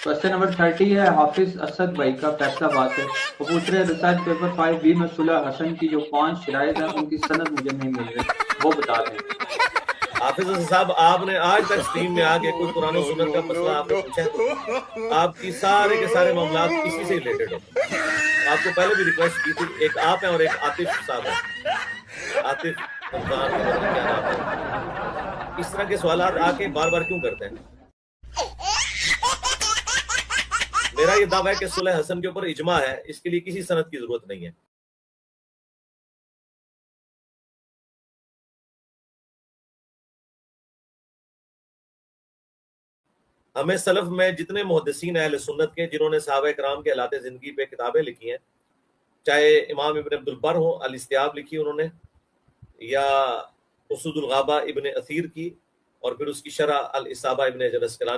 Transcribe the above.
Question number 30 है हाफिज असद भाई का फैसलाबाद से। वो पूछ रहे हैं रिसर्च पेपर 5B में सुलह हसन की जो 5 शराइत हैं उनकी सनद मुझे नहीं मिल रही, वो बता दें। हाफिज साहब, आपने आज तक स्ट्रीम में आके कोई कुरान और सुन्नत का मसला आपने पूछा है? आपकी सारे के सारे मामलात इसी से रिलेटेड होते हैं। आपको पहले भी रिक्वेस्ट की थी, एक आप हैं और एक आतिफ साहब हैं, आतिफ रमजान के पता नहीं क्या नाम है। इस तरह के सवालात आके बार बार क्यों करते हैं? मेरा ये दावा है कि सुलह हसन के ऊपर इजमा है, इसके लिए किसी सनद की जरूरत नहीं है। हमें सलफ में जितने मुहद्दिसीन अहले सुन्नत के जिन्होंने सहाबा इकराम के हालात जिंदगी पे किताबें लिखी हैं, चाहे इमाम इब्न अब्दुल बर हो, अल इस्तियाब लिखी उन्होंने, या उसुदुल गाबा इब्न असीर की, और फिर उसकी शरह अल इसाबा इब्न हजर अस्कलानी